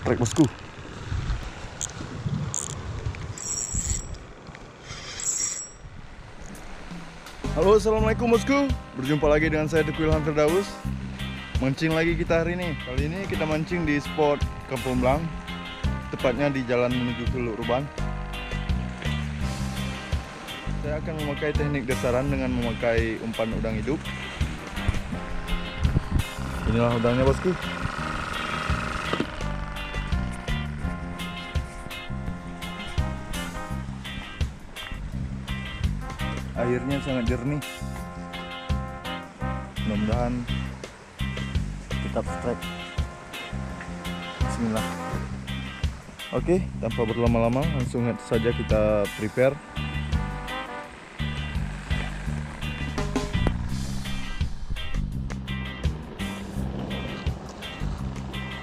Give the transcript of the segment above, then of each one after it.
strike bosku. Halo, assalamualaikum bosku. Berjumpa lagi dengan saya Teguh Ilham Firdaus. Mancing lagi kita hari ini. Kali ini kita mancing di spot Kampung Blang, tepatnya di jalan menuju Teluk Ruban. Saya akan memakai teknik dasaran dengan memakai umpan udang hidup. Inilah udangnya bosku. Airnya sangat jernih. Mudah-mudahan tetap strike. Bismillah. Oke, tanpa berlama-lama langsung saja kita prepare.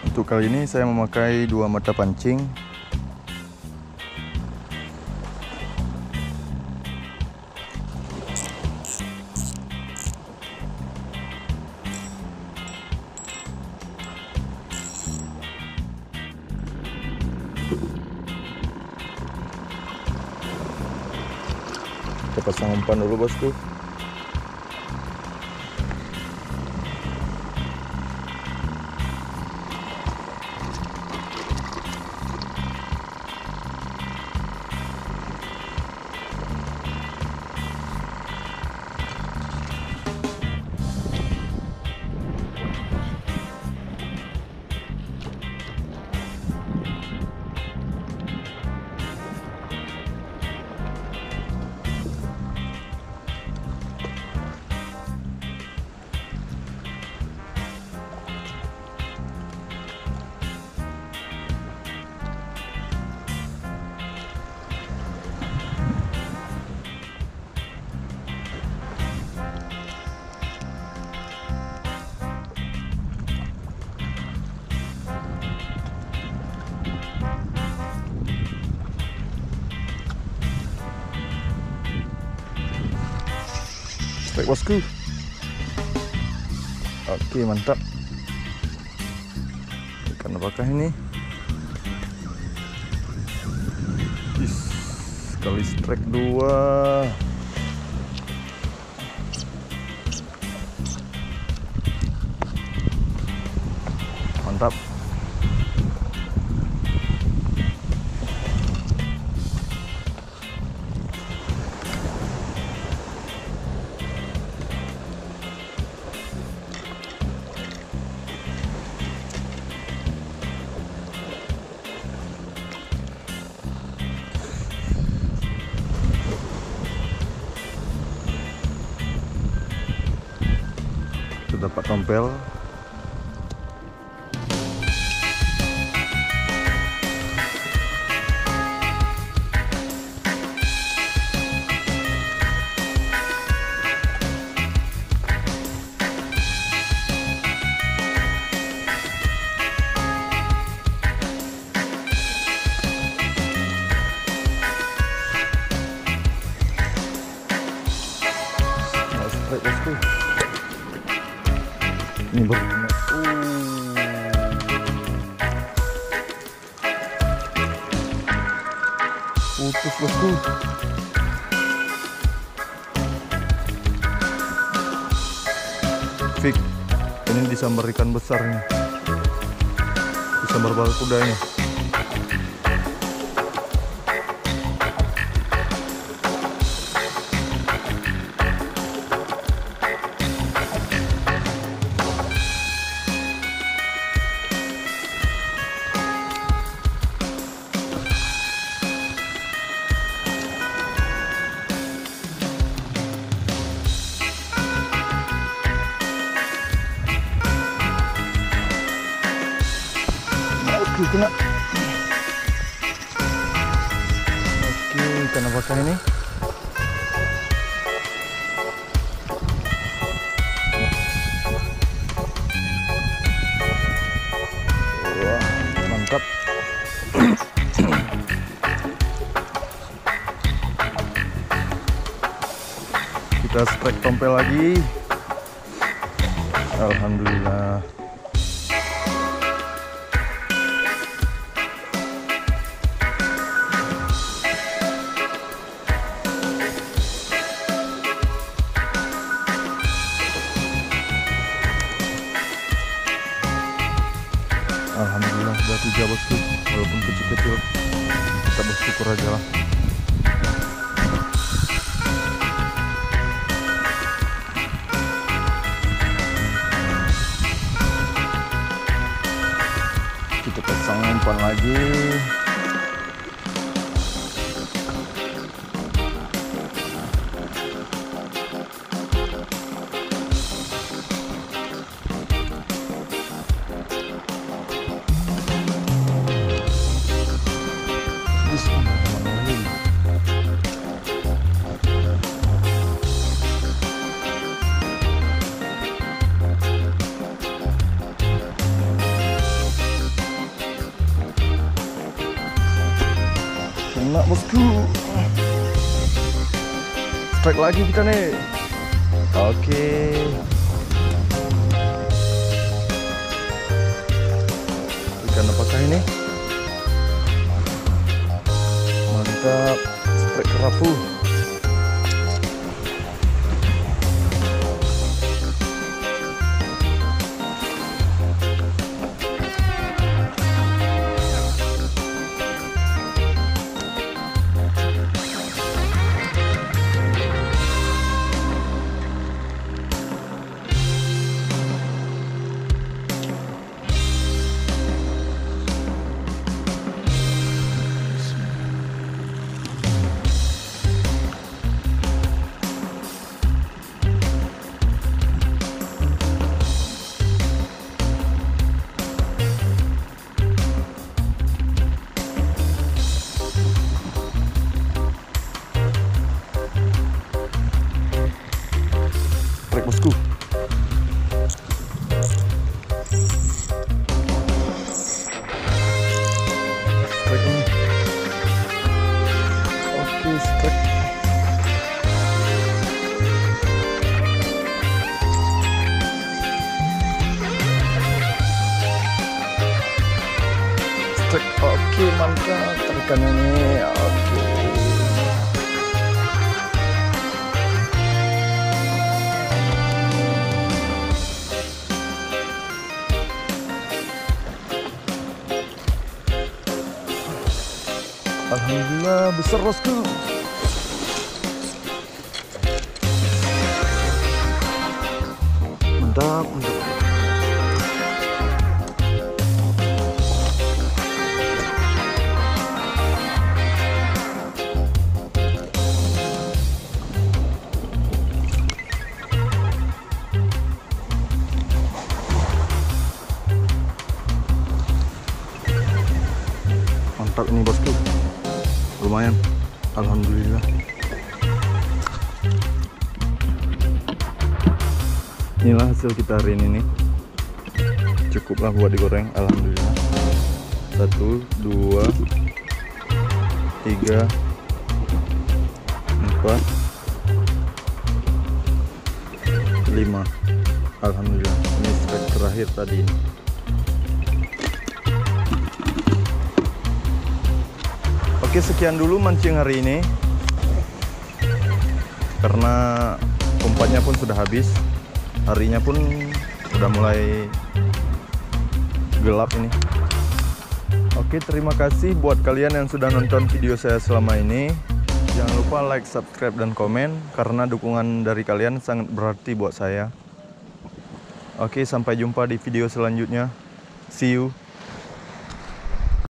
Untuk kali ini saya memakai 2 mata pancing. Kita pasang umpan dulu bosku. Baik bosku. Oke, mantap. Ikan apakah ini? Sekali strike 2. Mantap. Dapat tompel. Nah, strike bosku. Ini berguna. Putus bosku. Fik, ini disambar ikan besar nih. Disambar barracuda ini. Kena. Oke, ikan apakah ini? Wah, mantap. Kita strike tompel lagi. Alhamdulillah. Sudah 3 bosku, walaupun kecil-kecil kita bersyukur aja lah. Kita pasang umpan lagi. Kena bosku. Strike lagi kita nih. Oke. Ikan apakah ini? Mantap. Strike kerapu. Bosku, strike ini. Oke, strike. Strike. Oke, mantap tarikannya nih. Oke. Alhamdulillah besar bosku. Mantap, mantap. Mantap ini bosku. Lumayan, alhamdulillah. Inilah hasil kita hari ini nih. Cukuplah buat digoreng, alhamdulillah. 1, 2, 3, 4, 5. Alhamdulillah. Ini strike terakhir tadi. Oke, sekian dulu mancing hari ini. Karena umpannya pun sudah habis. Harinya pun udah mulai gelap ini. Oke, terima kasih buat kalian yang sudah nonton video saya selama ini. Jangan lupa like, subscribe, dan komen. Karena dukungan dari kalian sangat berarti buat saya. Oke, sampai jumpa di video selanjutnya. See you.